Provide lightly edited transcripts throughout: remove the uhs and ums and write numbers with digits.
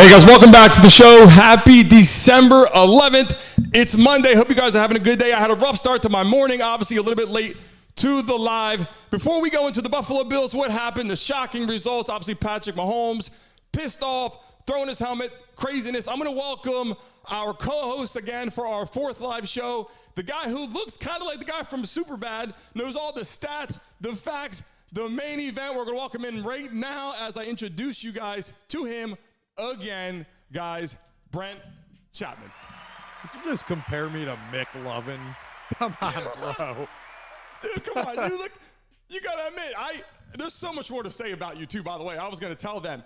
Hey guys, welcome back to the show. Happy December 11th. It's Monday. Hope you guys are having a good day. I had a rough start to my morning, obviously a little bit late to the live. Before we go into the Buffalo Bills, what happened? The shocking results. Obviously, Patrick Mahomes pissed off, throwing his helmet, craziness. I'm going to welcome our co-host again for our fourth live show. The guy who looks kind of like the guy from Superbad, knows all the stats, the facts, the main event. We're going to welcome in right now as I introduce you guys to him. Again, guys, Brent Chapman. Did you just compare me to Mick Lovin? Come on, bro. Dude, come on. You got to admit, there's so much more to say about you, too, by the way. I was going to tell them.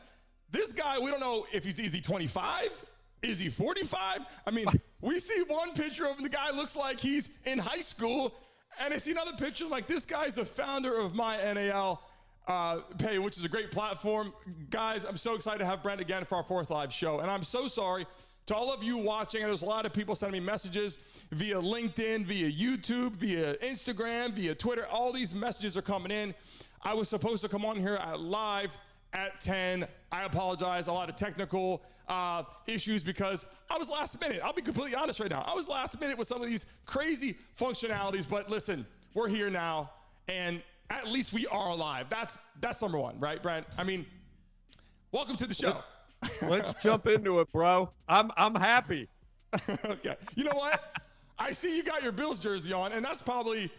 This guy, we don't know if is he 25? Is he 45? I mean, we see one picture of him. The guy looks like he's in high school. And I see another picture like this guy's the founder of My NAL Pay, which is a great platform. Guys, I'm so excited to have Brent again for our fourth live show. And I'm so sorry to all of you watching. And there's a lot of people sending me messages via LinkedIn, via YouTube, via Instagram, via Twitter. All these messages are coming in. I was supposed to come on here live at 10. I apologize. A lot of technical issues because I was last minute. I'll be completely honest right now. I was last minute with some of these crazy functionalities. But listen, we're here now. And at least we are alive. That's number one, right, Brent? I mean, welcome to the show. Let's jump into it, bro. I'm happy. Okay. You know what? I see you got your Bills jersey on, and that's probably,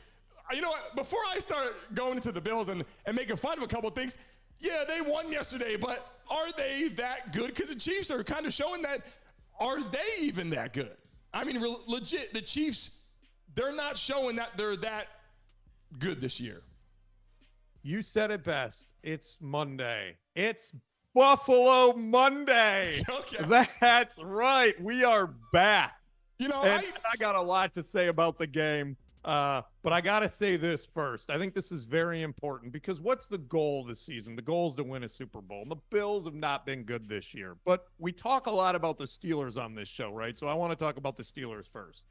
you know what? Before I start going into the Bills and making fun of a couple of things, yeah, they won yesterday, but are they that good? Because the Chiefs are kind of showing that, are they even that good? I mean, legit, the Chiefs, they're not showing that they're that good this year. You said it best. It's Monday. It's Buffalo Monday. Okay. That's right. We are back. You know, and I got a lot to say about the game, but I got to say this first. I think this is very important because what's the goal this season? The goal is to win a Super Bowl. And the Bills have not been good this year, but we talk a lot about the Steelers on this show, right? So I want to talk about the Steelers first.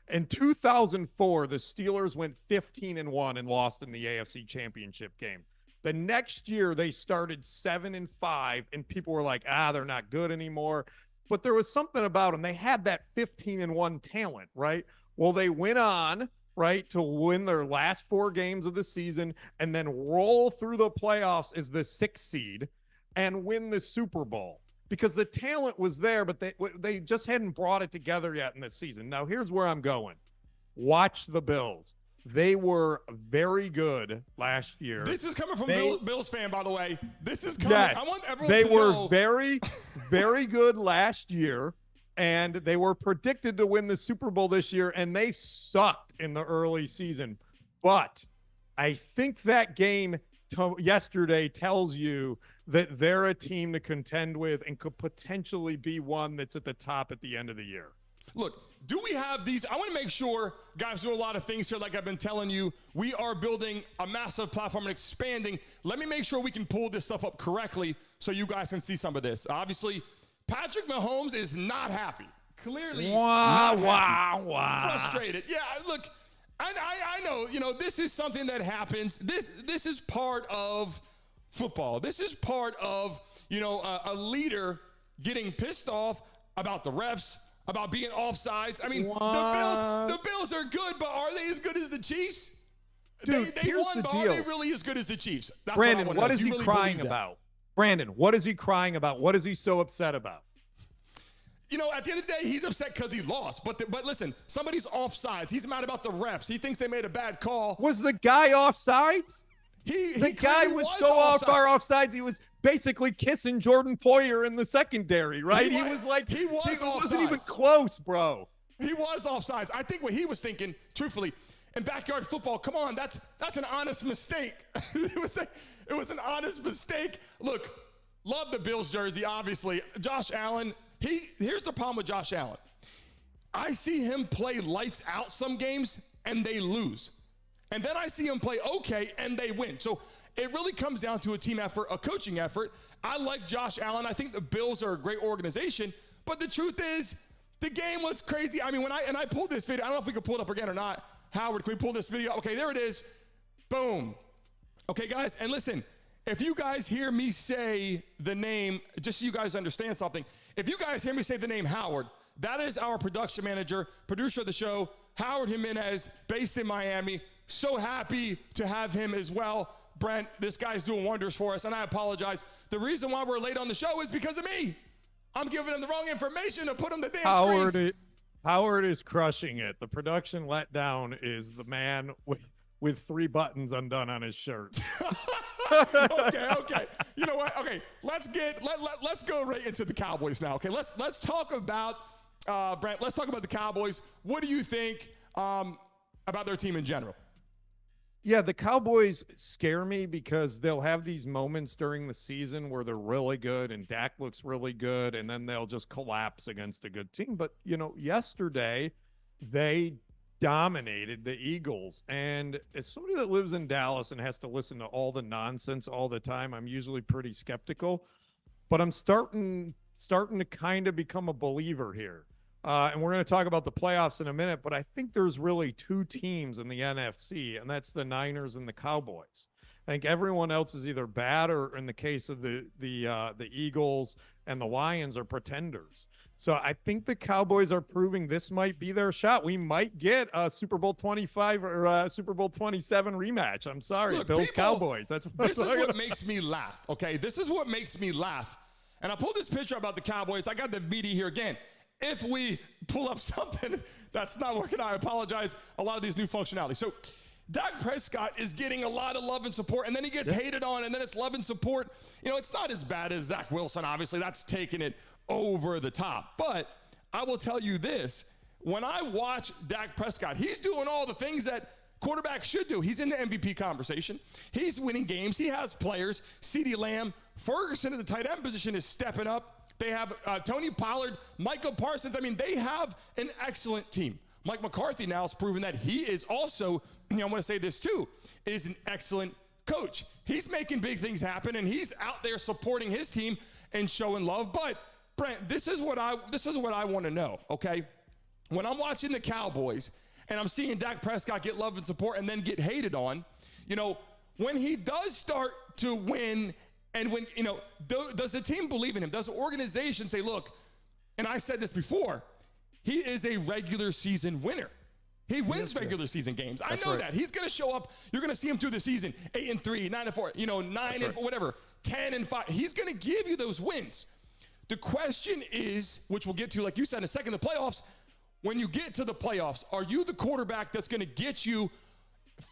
In 2004, the Steelers went 15-1 and lost in the AFC Championship game. The next year, they started 7-5, and people were like, they're not good anymore. But there was something about them. They had that 15-1 talent, right? Well, they went on, right, to win their last 4 games of the season and then roll through the playoffs as the 6th seed and win the Super Bowl. Because the talent was there, but they just hadn't brought it together yet in this season. Now, here's where I'm going. Watch the Bills. They were very good last year. This is coming from Bills fan, by the way. This is coming. Yes, I want everyone they to were know. very, very good last year, and they were predicted to win the Super Bowl this year, and they sucked in the early season. But I think that game yesterday tells you that they're a team to contend with and could potentially be one that's at the top at the end of the year. Look, do we have these? I want to make sure, guys, do a lot of things here like I've been telling you. We are building a massive platform and expanding. Let me make sure we can pull this stuff up correctly so you guys can see some of this. Obviously, Patrick Mahomes is not happy. Clearly not happy. Frustrated. Yeah, look, I know, you know, this is something that happens. This is part of football. This is part of, you know, a leader getting pissed off about the refs, about being offsides. I mean, the Bills are good, but are they as good as the Chiefs? Dude, they here's won, the but deal. are they really as good as the Chiefs? That's Brandon, what is he crying about? Brandon, what is he crying about? What is he so upset about? You know, at the end of the day, he's upset because he lost. But listen, somebody's offsides. He's mad about the refs. He thinks they made a bad call. Was the guy offsides? The guy was so far offsides, he was basically kissing Jordan Poyer in the secondary, right? He wasn't even close, bro. He was offsides. I think what he was thinking, truthfully, in backyard football, come on, that's an honest mistake. It was an honest mistake. Look, love the Bills jersey, obviously. Josh Allen, here's the problem with Josh Allen. I see him play lights out some games, and they lose. And then I see him play okay, and they win. So it really comes down to a team effort, a coaching effort. I like Josh Allen. I think the Bills are a great organization. But the truth is, the game was crazy. I mean, when I pulled this video, I don't know if we can pull it up again or not. Howard, can we pull this video? Okay, there it is. Boom. Okay, guys, and listen, if you guys hear me say the name, just so you guys understand something, If you guys hear me say the name Howard, that is our production manager, producer of the show, Howard Jimenez, based in Miami. So happy to have him as well. Brent, this guy's doing wonders for us, and I apologize. The reason why we're late on the show is because of me. I'm giving him the wrong information to put on the damn screen. Howard is crushing it. The production letdown is the man with 3 buttons undone on his shirt. Okay. You know what? Okay, let's go right into the Cowboys now. Okay, let's talk about Brent. Let's talk about the Cowboys. What do you think about their team in general? Yeah, the Cowboys scare me because they'll have these moments during the season where they're really good and Dak looks really good, and then they'll just collapse against a good team. But, yesterday they dominated the Eagles. And as somebody that lives in Dallas and has to listen to all the nonsense all the time, I'm usually pretty skeptical. But I'm starting to kind of become a believer here. And we're going to talk about the playoffs in a minute, but I think there's really 2 teams in the NFC, and that's the Niners and the Cowboys. I think everyone else is either bad or, in the case of the Eagles and the Lions, are pretenders. So I think the Cowboys are proving this might be their shot. We might get a Super Bowl 25 or a Super Bowl 27 rematch. I'm sorry, Look, Bills Cowboys. This is what makes me laugh. Okay, this is what makes me laugh. And I pulled this picture about the Cowboys. I got the media here again. If we pull up something that's not working out, I apologize. A lot of these new functionality. So Dak Prescott is getting a lot of love and support, and then he gets hated on, and then it's love and support. It's not as bad as Zach Wilson. Obviously, that's taking it over the top. But I will tell you this. When I watch Dak Prescott, he's doing all the things that quarterbacks should do. He's in the MVP conversation. He's winning games. He has players. CeeDee Lamb, Ferguson at the tight end position is stepping up. They have Tony Pollard, Michael Parsons. I mean, they have an excellent team. Mike McCarthy now has proven that he is also, I want to say this too, is an excellent coach. He's making big things happen, and he's out there supporting his team and showing love. But Brent, this is what I want to know, okay? When I'm watching the Cowboys and I'm seeing Dak Prescott get love and support and then get hated on, when he does start to win, and when, does the team believe in him? Does the organization say, look, and I said this before, he is a regular season winner. He wins regular season games. I know that. He's going to show up. You're going to see him through the season, 8-3, 9-4, 9 whatever, 10-5. He's going to give you those wins. The question is, which we'll get to, like you said in a second, the playoffs. When you get to the playoffs, are you the quarterback that's going to get you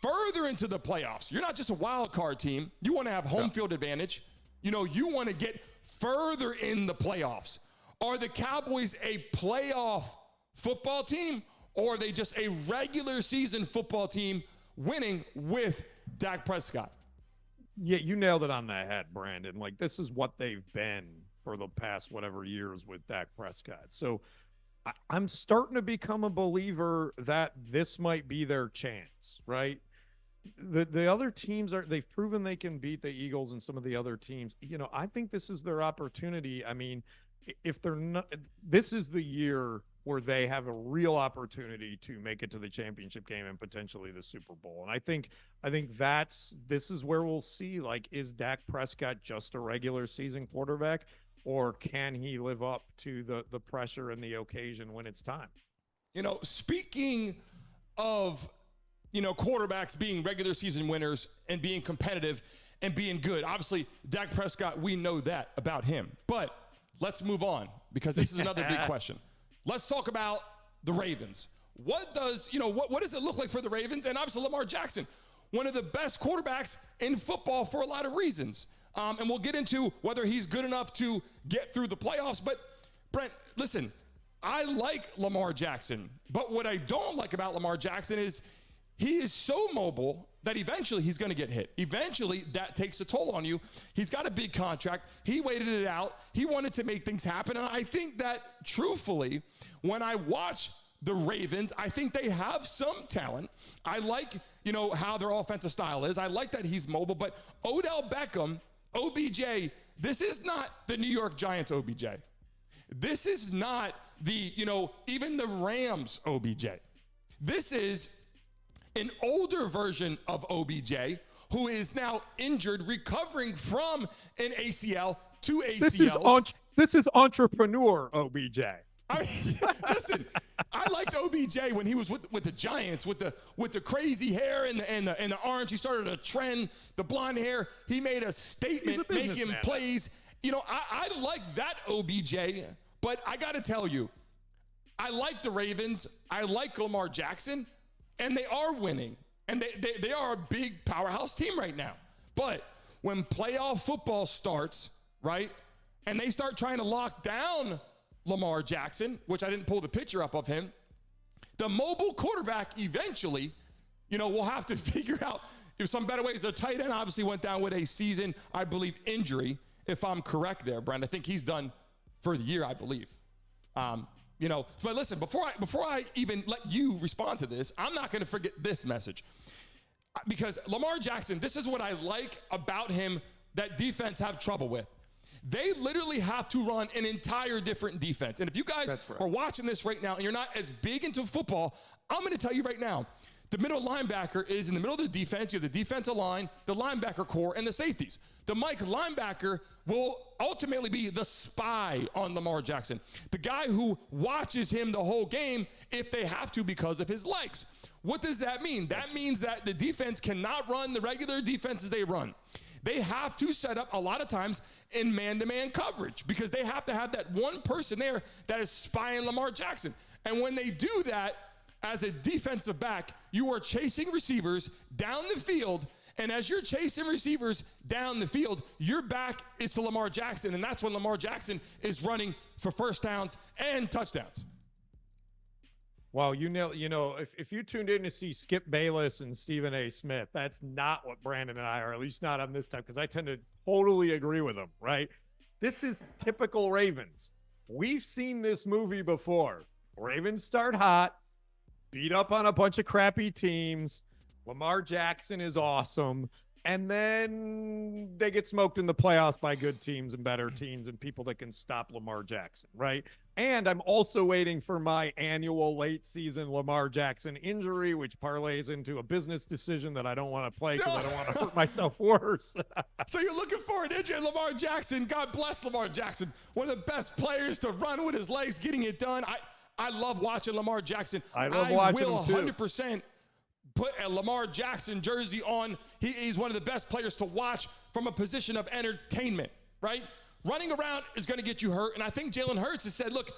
further into the playoffs? You're not just a wild card team. You want to have home field advantage. You want to get further in the playoffs. Are the Cowboys a playoff football team, or are they just a regular season football team winning with Dak Prescott? Yeah, you nailed it on the head, Brandon. Like, this is what they've been for the past whatever years with Dak Prescott. So I'm starting to become a believer that this might be their chance, right? The other teams they've proven they can beat the Eagles and some of the other teams. I think this is their opportunity. I mean, if they're not, this is the year where they have a real opportunity to make it to the championship game and potentially the Super Bowl. And I think this is where we'll see, like, is Dak Prescott just a regular season quarterback, or can he live up to the pressure and the occasion when it's time? Speaking of, quarterbacks being regular season winners and being competitive and being good, obviously Dak Prescott, we know that about him. But let's move on, because this is another big question. Let's talk about the Ravens. What does it look like for the Ravens? And obviously Lamar Jackson, one of the best quarterbacks in football for a lot of reasons. And we'll get into whether he's good enough to get through the playoffs. But Brent, listen, I like Lamar Jackson, but what I don't like about Lamar Jackson is he is so mobile that eventually he's going to get hit. Eventually, that takes a toll on you. He's got a big contract. He waited it out. He wanted to make things happen. And I think that, truthfully, when I watch the Ravens, I think they have some talent. I like, how their offensive style is. I like that he's mobile. But Odell Beckham, OBJ, this is not the New York Giants OBJ. This is not the, even the Rams OBJ. This is an older version of OBJ who is now injured, recovering from an ACL, 2 ACLs. This is entrepreneur OBJ. I mean, listen, I liked OBJ when he was with the Giants, with the crazy hair and the orange. He started a trend, the blonde hair. He made a statement, making plays. You know, I like that OBJ, but I got to tell you, I like the Ravens. I like Lamar Jackson, and they are winning, and they are a big powerhouse team right now. But when playoff football starts, right, and they start trying to lock down Lamar Jackson, which I didn't pull the picture up of him, the mobile quarterback eventually, you know, will have to figure out if some better ways. The tight end obviously went down with a season, I believe, injury, if I'm correct there, Brent. I think he's done for the year, I believe. You know, but listen, before I even let you respond to this, I'm not going to forget this message. Because Lamar Jackson, this is what I like about him that defense have trouble with. They literally have to run an entire different defense. And if you guys are watching this right now and you're not as big into football, I'm going to tell you right now, the middle linebacker is in the middle of the defense. You have the defensive line, the linebacker core, and the safeties. The Mike linebacker will ultimately be the spy on Lamar Jackson, the guy who watches him the whole game if they have to because of his legs. What does that mean? That means that the defense cannot run the regular defenses they run. They have to set up a lot of times in man-to-man coverage because they have to have that one person there that is spying Lamar Jackson. And when they do that, as a defensive back, you are chasing receivers down the field, and as you're chasing receivers down the field, your back is to Lamar Jackson, and that's when Lamar Jackson is running for first downs and touchdowns. Well, you know, if you tuned in to see Skip Bayless and Stephen A. Smith, that's not what Brandon and I are, at least not on this time, because I tend to totally agree with them, right? This is typical Ravens. We've seen this movie before. Ravens start hot, beat up on a bunch of crappy teams. Lamar Jackson is awesome. And then they get smoked in the playoffs by good teams and better teams and people that can stop Lamar Jackson, right? And I'm also waiting for my annual late season Lamar Jackson injury, which parlays into a business decision that I don't want to play because I don't want to hurt myself worse. So you're looking for an injury, Lamar Jackson. God bless Lamar Jackson. One of the best players to run with his legs, getting it done. I love watching Lamar Jackson. I love watching him too. 100% put a Lamar Jackson jersey on. He's one of the best players to watch from a position of entertainment, right? Running around is going to get you hurt. And I think Jalen Hurts has said, look,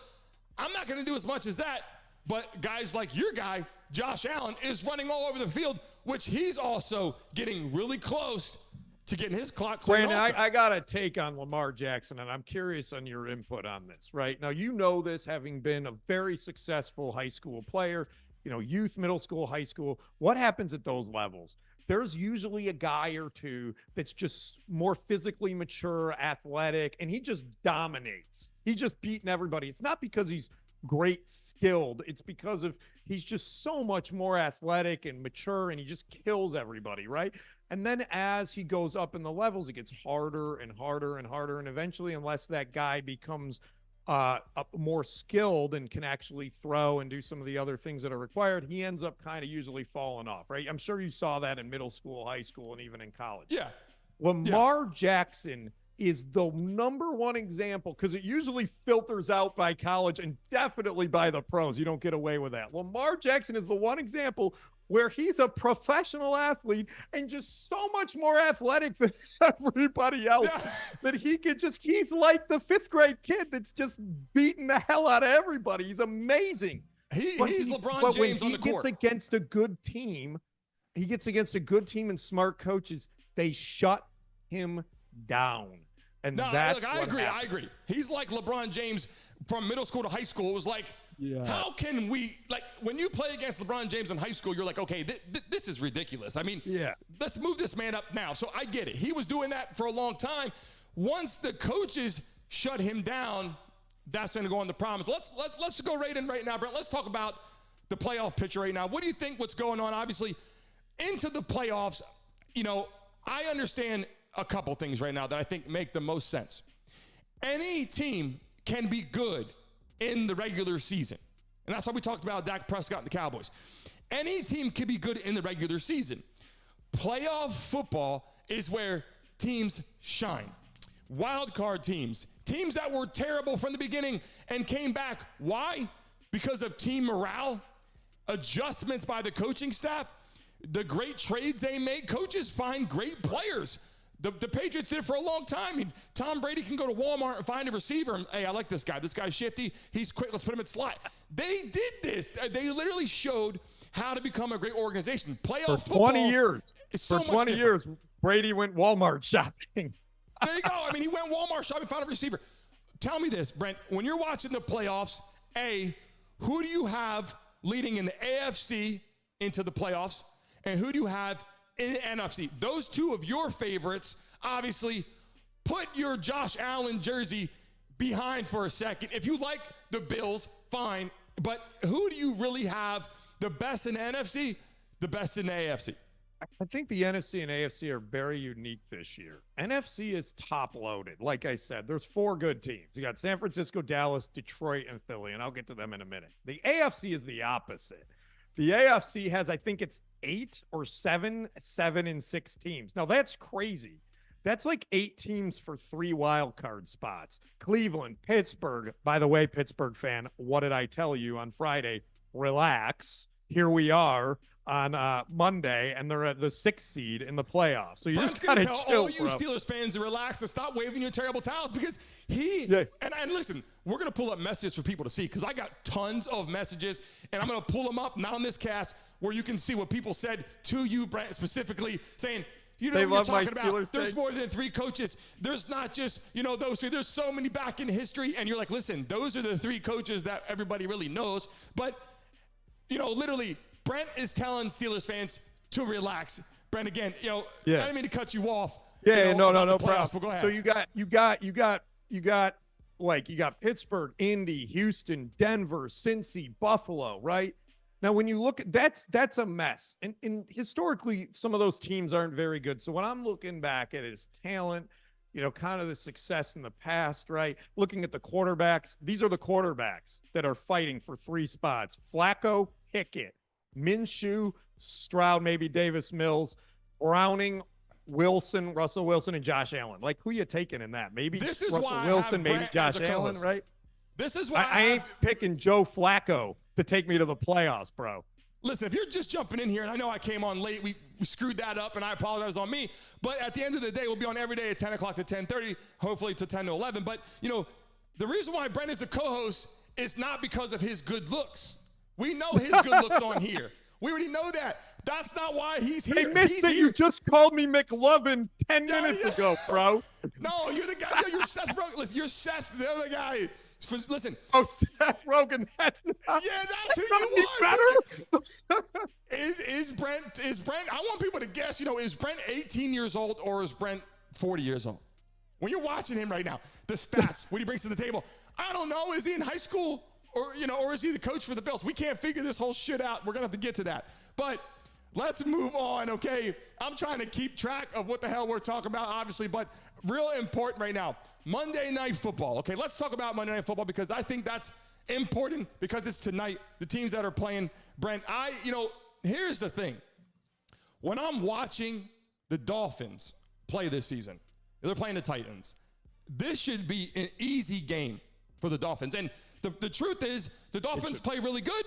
I'm not going to do as much as that. But guys like your guy, Josh Allen, is running all over the field, which he's also getting really close to getting his clock cleared. Brandon, I got a take on Lamar Jackson, and I'm curious on your input on this, right? Now, you know this, having been a very successful high school player, you know, youth, middle school, high school. What happens at those levels? There's usually a guy or two that's just more physically mature, athletic, and he just dominates. He's just beating everybody. It's not because he's great skilled. It's because of he's just so much more athletic and mature, and he just kills everybody, right? And then as he goes up in the levels, it gets harder and harder and harder. And eventually, unless that guy becomes more skilled and can actually throw and do some of the other things that are required, he ends up kind of usually falling off, right? I'm sure you saw that in middle school, high school, and even in college. Yeah. Lamar Jackson is the number one example, because it usually filters out by college and definitely by the pros. You don't get away with that. Lamar Jackson is the one example where he's a professional athlete and just so much more athletic than everybody else that he's like the fifth grade kid that's just beating the hell out of everybody. He's amazing. He's LeBron James on the court. He gets against a good team and smart coaches, they shut him down. And that's I agree. He's like LeBron James from middle school to high school. It was like, how can we, like, when you play against LeBron James in high school, you're like, okay, this is ridiculous. I mean, let's move this man up now. So I get it. He was doing that for a long time. Once the coaches shut him down, that's going to go on the promise. Let's go right in right now, Brent. Let's talk about the playoff picture right now. What do you think what's going on? Obviously, into the playoffs, you know, I understand a couple things right now that I think make the most sense. Any team can be good in the regular season. And that's why we talked about Dak Prescott and the Cowboys. Any team can be good in the regular season. Playoff football is where teams shine. wild card teams that were terrible from the beginning and came back. Why? Because of team morale, adjustments by the coaching staff, the great trades they make. Coaches find great players. The Patriots did it for a long time. I mean, Tom Brady can go to Walmart and find a receiver. And, hey, I like this guy. This guy's shifty. He's quick. Let's put him in slot. They did this. They literally showed how to become a great organization. Playoff for 20 years. So for 20 years, Brady went Walmart shopping. There you go. I mean, he went Walmart shopping, found a receiver. Tell me this, Brent. When you're watching the playoffs, who do you have leading in the AFC into the playoffs, and who do you have in the NFC? Those two of your favorites, obviously, put your Josh Allen jersey behind for a second. If you like the Bills, fine. But who do you really have the best in the NFC, the best in the AFC? I think the NFC and AFC are very unique this year. NFC is top loaded. Like I said, there's 4 good teams. You got San Francisco, Dallas, Detroit, and Philly, and I'll get to them in a minute. The AFC is the opposite. The AFC has, I think it's 8 or 7 and 6 teams. Now that's crazy. That's like 8 teams for 3 wild card spots. Cleveland, Pittsburgh. By the way, Pittsburgh fan, what did I tell you on Friday? Relax. Here we are on Monday, and they're at the 6th seed in the playoffs. So you just gotta chill, all you Steelers fans to relax and stop waving your terrible towels, because and listen, we're gonna pull up messages for people to see, because I got tons of messages, and I'm gonna pull them up, not on this cast, where you can see what people said to you, Brent, specifically saying, you know what you're talking about. There's more than 3 coaches. There's not just, those 3. There's so many back in history. And you're like, listen, those are the 3 coaches that everybody really knows. But, literally, Brent is telling Steelers fans to relax. Brent, again, I didn't mean to cut you off. No problem. Go ahead. So you got Pittsburgh, Indy, Houston, Denver, Cincy, Buffalo, right? Now, when you look at that's a mess. And historically, some of those teams aren't very good. So when I'm looking back at his talent, kind of the success in the past, right? Looking at the quarterbacks, these are the quarterbacks that are fighting for 3 spots. Flacco, Pickett, Minshew, Stroud, maybe Davis Mills, Browning, Wilson, Russell Wilson, and Josh Allen. Like, who you taking in that? Maybe Russell Wilson, maybe Josh Allen, right? This is why I ain't picking Joe Flacco to take me to the playoffs, bro. Listen, if you're just jumping in here, and I know I came on late, we screwed that up, and I apologize on me. But at the end of the day, we'll be on every day at 10 o'clock to 10:30, hopefully to 10 to 11. But, the reason why Brent is the co-host is not because of his good looks. We know his good looks on here. We already know that. That's not why he's here. Hey, missed that you just called me McLovin 10 minutes ago, bro. No, you're the guy. You're Seth Rogen. Listen, you're Seth, the other guy. Listen. Oh, Seth Rogen. That's not. Yeah, that's who you are. Better. Is Brent? I want people to guess. Is Brent 18 years old or is Brent 40 years old? When you're watching him right now, the stats, what he brings to the table. I don't know. Is he in high school or is he the coach for the Bills? We can't figure this whole shit out. We're gonna have to get to that. But let's move on, okay? I'm trying to keep track of what the hell we're talking about, obviously, but real important right now. Monday Night Football. Okay, let's talk about Monday Night Football because I think that's important because it's tonight. The teams that are playing, Brent, here's the thing. When I'm watching the Dolphins play this season, they're playing the Titans. This should be an easy game for the Dolphins. And the truth is, the Dolphins play really good,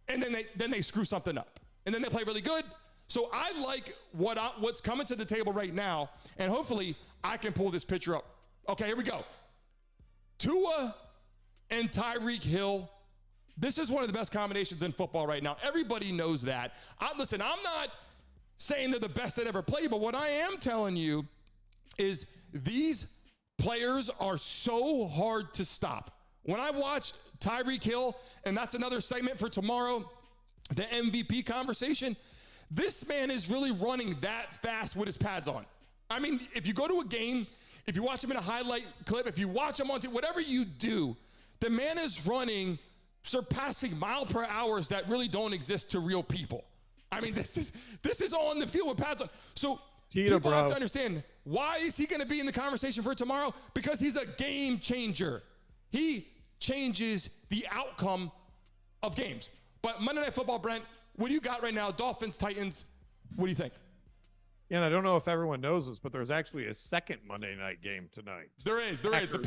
and then they screw something up. And then they play really good. So I like what's coming to the table right now, and hopefully I can pull this picture up. Okay, here we go. Tua and Tyreek Hill. This is one of the best combinations in football right now. Everybody knows that. Listen, I'm not saying they're the best that ever played, but what I am telling you is these players are so hard to stop. When I watch Tyreek Hill, and that's another segment for tomorrow, the MVP conversation, this man is really running that fast with his pads on. I mean, if you go to a game, if you watch him in a highlight clip, if you watch him on TV, whatever you do, the man is running surpassing mile per hours that really don't exist to real people. I mean, this is on the field with pads on. So people have to understand, why is he going to be in the conversation for tomorrow? Because he's a game changer. He changes the outcome of games. But Monday Night Football, Brent, what do you got right now? Dolphins, Titans, what do you think? And I don't know if everyone knows this, but there's actually a second Monday night game tonight. There is. The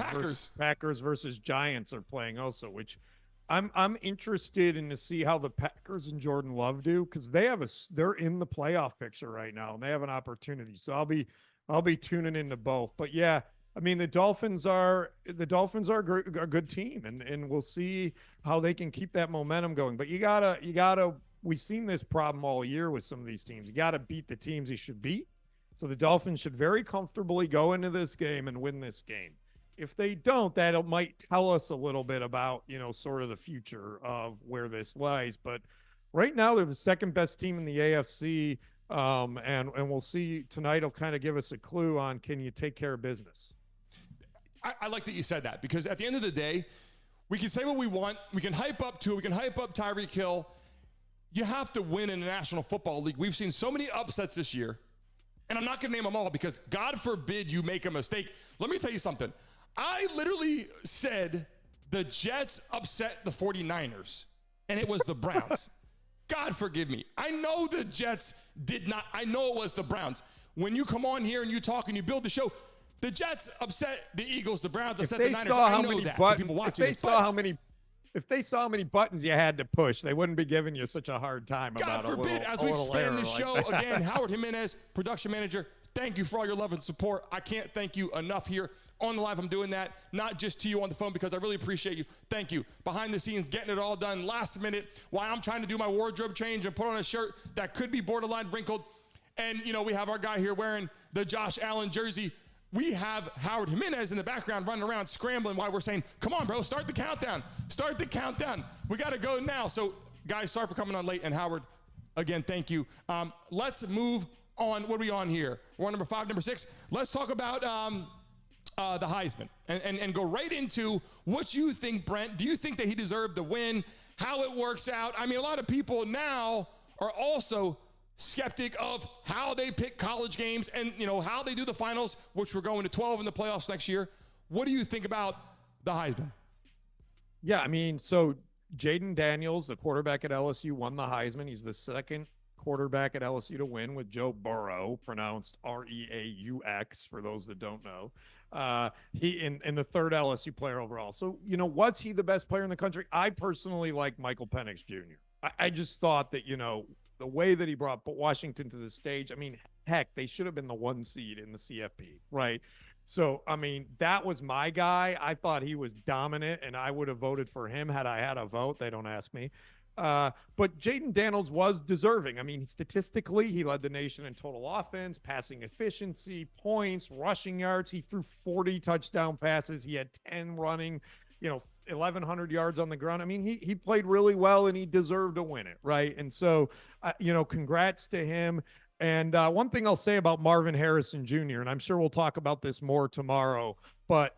Packers versus Giants are playing also, which I'm interested in to see how the Packers and Jordan Love do, because they're in the playoff picture right now and they have an opportunity. So I'll be tuning into both. But yeah, I mean the Dolphins are a good team, and we'll see how they can keep that momentum going. But you gotta. We've seen this problem all year with some of these teams. You got to beat the teams you should beat. So the Dolphins should very comfortably go into this game and win this game. If they don't, that might tell us a little bit about, sort of the future of where this lies. But right now, they're the second best team in the AFC. And we'll see tonight will kind of give us a clue on, can you take care of business? I like that you said that, because at the end of the day, we can say what we want. We can hype up Tua. We can hype up Tyreek Hill. You have to win in the National Football League. We've seen so many upsets this year, and I'm not going to name them all because God forbid you make a mistake. Let me tell you something. I literally said the Jets upset the 49ers, and it was the Browns. God forgive me. I know the Jets did not. I know it was the Browns. When you come on here and you talk and you build the show, the Jets upset the Eagles, the Browns upset the Niners. I know that. People watching If they saw how many buttons you had to push, they wouldn't be giving you such a hard time about God forbid, as we expand the show, again, Howard Jimenez, production manager, thank you for all your love and support. I can't thank you enough here on the live. I'm doing that, not just to you on the phone, because I really appreciate you. Thank you. Behind the scenes, getting it all done last minute while I'm trying to do my wardrobe change and put on a shirt that could be borderline wrinkled. And, we have our guy here wearing the Josh Allen jersey. We have Howard Jimenez in the background running around scrambling while we're saying, come on, bro, start the countdown. Start the countdown. We got to go now. So, guys, sorry for coming on late. And, Howard, again, thank you. Let's move on. What are we on here? We're on number 5, number 6. Let's talk about the Heisman and go right into what you think, Brent. Do you think that he deserved the win? How it works out? I mean, a lot of people now are also skeptic of how they pick college games and, how they do the finals, which we're going to 12 in the playoffs next year. What do you think about the Heisman? Yeah, I mean, so Jaden Daniels, the quarterback at LSU, won the Heisman. He's the second quarterback at LSU to win, with Joe Burrow, pronounced Reaux, for those that don't know. He in the third LSU player overall. So, was he the best player in the country? I personally like Michael Penix Jr. I just thought that, the way that he brought Washington to the stage, I mean, heck, they should have been the 1 seed in the CFP, right? So, I mean, that was my guy. I thought he was dominant, and I would have voted for him had I had a vote. They don't ask me. But Jaden Daniels was deserving. I mean, statistically, he led the nation in total offense, passing efficiency, points, rushing yards. He threw 40 touchdown passes. He had 10 running, 1,100 yards on the ground. I mean, he played really well, and he deserved to win it, right? And so, congrats to him. And one thing I'll say about Marvin Harrison Jr., and I'm sure we'll talk about this more tomorrow, but,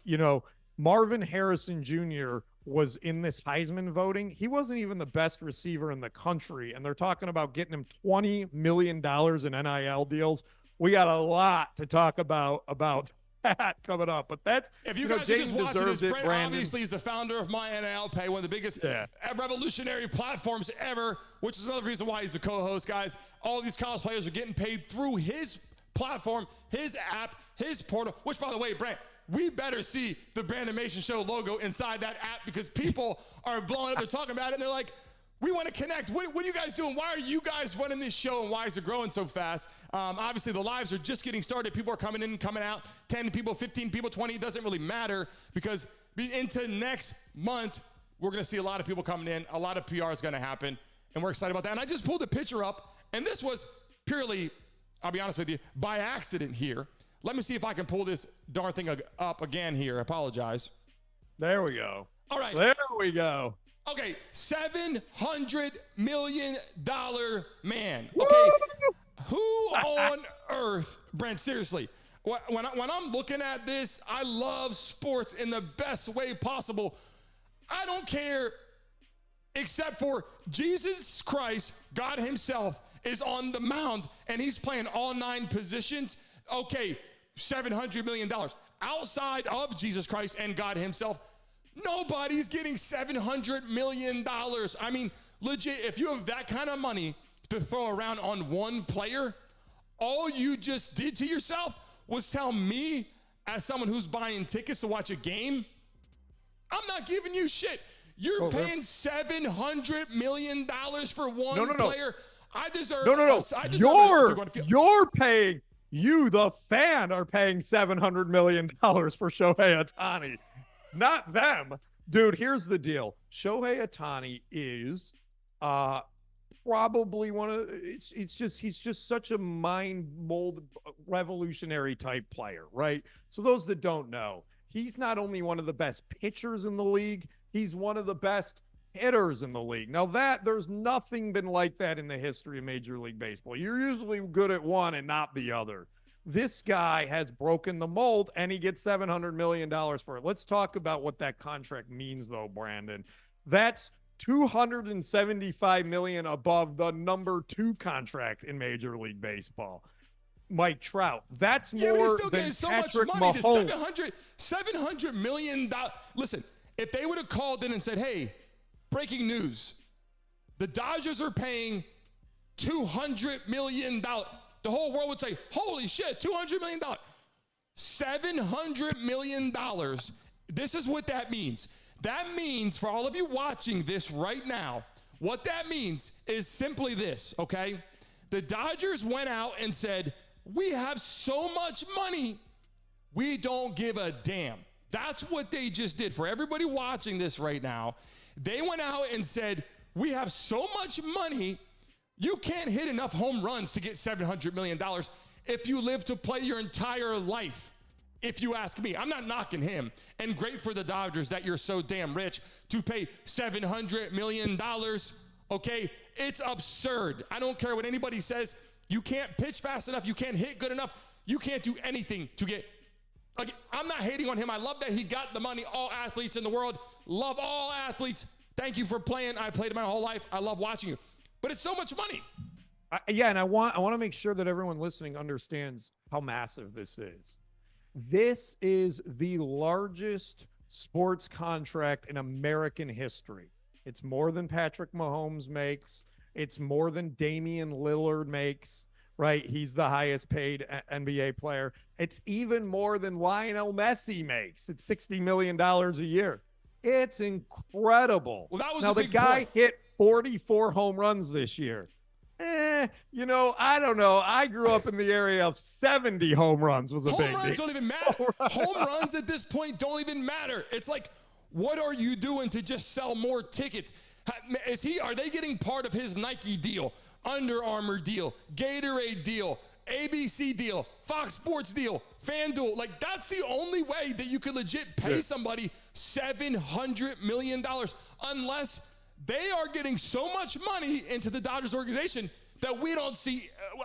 Marvin Harrison Jr. was in this Heisman voting. He wasn't even the best receiver in the country, and they're talking about getting him $20 million in NIL deals. We got a lot to talk about that coming up, but that's, if you guys are just watching this, Brent obviously is the founder of My NIL Pay, one of the biggest revolutionary platforms ever, which is another reason why he's the co-host. Guys, all these college players are getting paid through his platform, his app, his portal, which, by the way, Brent, we better see the Brandon Mason Show logo inside that app, because people are blowing up. They're talking about it, and they're like, we want to connect. What are you guys doing? Why are you guys running this show, and why is it growing so fast? Obviously, the lives are just getting started. People are coming in and coming out. 10 people, 15 people, 20. It doesn't really matter, because into next month, we're going to see a lot of people coming in. A lot of PR is going to happen, and we're excited about that. And I just pulled a picture up, and this was purely, I'll be honest with you, by accident here. Let me see if I can pull this darn thing up again here. I apologize. There we go. All right. There we go. Okay, $700 million man. Okay, who on earth, Brent, seriously, when I'm looking at this, I love sports in the best way possible. I don't care, except for Jesus Christ, God himself, is on the mound, and he's playing all 9 positions. Okay, $700 million. Outside of Jesus Christ and God himself, nobody's getting $700 million. I mean, legit, if you have that kind of money to throw around on one player, all you just did to yourself was tell me, as someone who's buying tickets to watch a game, I'm not giving you shit. You're paying $700 million for one player. I deserve. I deserve You're paying. You, the fan, are paying $700 million for Shohei Ohtani, not them. Dude, here's the deal. Shohei Ohtani is probably he's just such a mind-molded, revolutionary type player, right? So those that don't know, he's not only one of the best pitchers in the league, he's one of the best hitters in the league. Now there's nothing been like that in the history of Major League Baseball. You're usually good at one and not the other. This guy has broken the mold, and he gets $700 million for it. Let's talk about what that contract means, though, Brandon. That's $275 million above the number 2 contract in Major League Baseball, Mike Trout. That's more than so Patrick Mahomes. $700 million. Listen, if they would have called in and said, hey, breaking news, the Dodgers are paying $200 million. The whole world would say, holy shit, $200 million. $700 million. This is what that means. That means, for all of you watching this right now, what that means is simply this, okay? The Dodgers went out and said, we have so much money, we don't give a damn. That's what they just did. For everybody watching this right now, they went out and said, we have so much money, you can't hit enough home runs to get $700 million if you live to play your entire life, if you ask me. I'm not knocking him. And great for the Dodgers that you're so damn rich to pay $700 million, okay? It's absurd. I don't care what anybody says. You can't pitch fast enough. You can't hit good enough. You can't do anything to get. Like, I'm not hating on him. I love that he got the money. All athletes in the world, love all athletes. Thank you for playing. I played my whole life. I love watching you. But it's so much money. And I want to make sure that everyone listening understands how massive this is. This is the largest sports contract in American history. It's more than Patrick Mahomes makes. It's more than Damian Lillard makes, right? He's the highest paid NBA player. It's even more than Lionel Messi makes. It's $60 million a year. It's incredible. Well, that was now, the guy hit 44 home runs this year. I don't know. I grew up in the area of 70 home runs was a big deal. Home runs don't even matter. Home runs at this point don't even matter. It's like, what are you doing to just sell more tickets? Are they getting part of his Nike deal, Under Armour deal, Gatorade deal, ABC deal, Fox Sports deal, FanDuel? Like, that's the only way that you could legit pay somebody $700 million, unless they are getting so much money into the Dodgers organization that we don't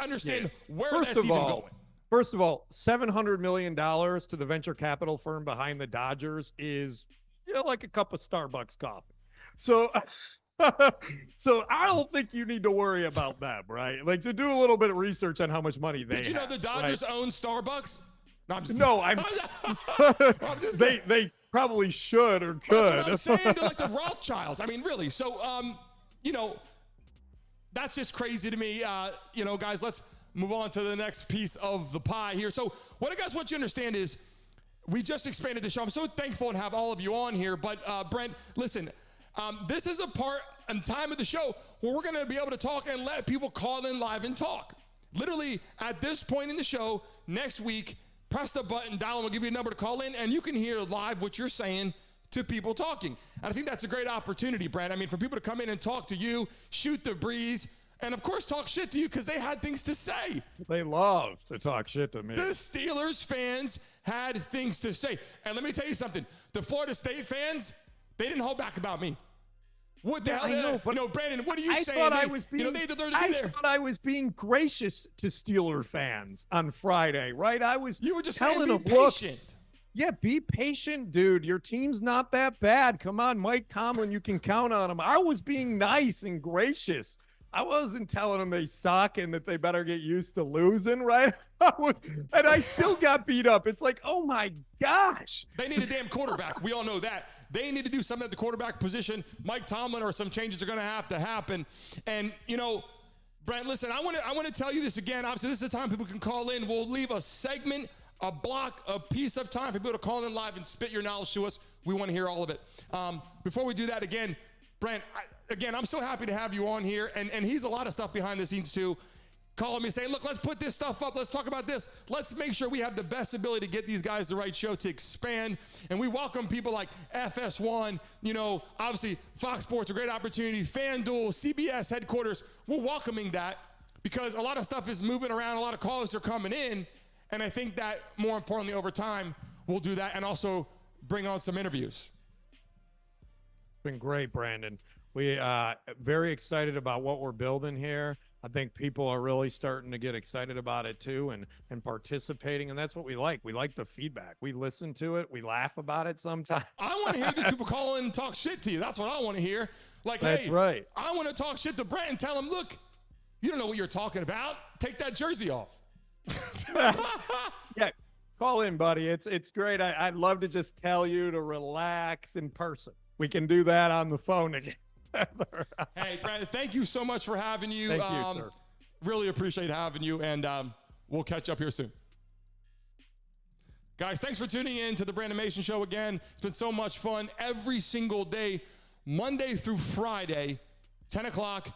understand where that's even going. First of all, $700 million to the venture capital firm behind the Dodgers is like a cup of Starbucks coffee. So I don't think you need to worry about them, right? Like, to do a little bit of research on how much money they have. Did you know the Dodgers own Starbucks? No, I'm just I'm just they probably should or could. That's what I'm saying. They're like the Rothschilds. I mean, really. So, that's just crazy to me. Guys, let's move on to the next piece of the pie here. So what I guys want you to understand is we just expanded the show. I'm so thankful to have all of you on here. But, Brent, listen, this is a part and time of the show where we're going to be able to talk and let people call in live and talk. Literally, at this point in the show, next week, press the button, dial, and we'll give you a number to call in, and you can hear live what you're saying to people talking. And I think that's a great opportunity, Brad. I mean, for people to come in and talk to you, shoot the breeze, and, of course, talk shit to you because they had things to say. They love to talk shit to me. The Steelers fans had things to say. And let me tell you something. The Florida State fans, they didn't hold back about me. What the hell? I know, but Brandon, what are you saying? I thought I was being gracious to Steeler fans on Friday, right? You were just telling them, patient. Yeah, be patient, dude. Your team's not that bad. Come on, Mike Tomlin, you can count on him. I was being nice and gracious. I wasn't telling them they suck and that they better get used to losing, right? And I still got beat up. It's like, oh my gosh. They need a damn quarterback. We all know that. They need to do something at the quarterback position. Mike Tomlin or some changes are going to have to happen. And, Brent, listen, I want to tell you this again. Obviously, this is the time people can call in. We'll leave a segment, a block, a piece of time for people to call in live and spit your knowledge to us. We want to hear all of it. Before we do that, again, Brent, I'm so happy to have you on here. And he's a lot of stuff behind the scenes, too. Calling me saying, look, let's put this stuff up. Let's talk about this. Let's make sure we have the best ability to get these guys the right show to expand. And we welcome people like FS1, obviously Fox Sports, a great opportunity, FanDuel, CBS headquarters. We're welcoming that because a lot of stuff is moving around. A lot of callers are coming in. And I think that more importantly, over time, we'll do that and also bring on some interviews. It's been great, Brandon. We very excited about what we're building here. I think people are really starting to get excited about it too and participating. And that's what we like. We like the feedback. We listen to it. We laugh about it sometimes. I want to hear these people call in and talk shit to you. That's what I want to hear. Like, that's hey, right. I want to talk shit to Brent and tell him, look, you don't know what you're talking about. Take that jersey off. Yeah. Call in, buddy. It's great. I'd love to just tell you to relax in person. We can do that on the phone again. Hey, Brandon, thank you so much for having you. Thank you, sir. Really appreciate having you, and we'll catch up here soon. Guys, thanks for tuning in to the Brandon Mason Show again. It's been so much fun every single day, Monday through Friday, 10 o'clock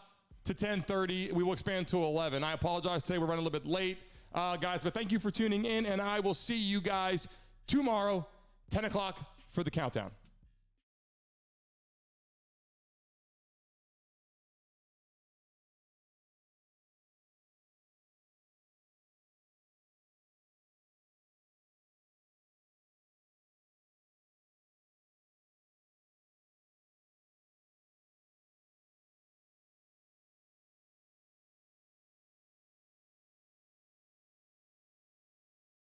to 10:30. We will expand to 11. I apologize today. We're running a little bit late, guys, but thank you for tuning in, and I will see you guys tomorrow, 10 o'clock for the countdown.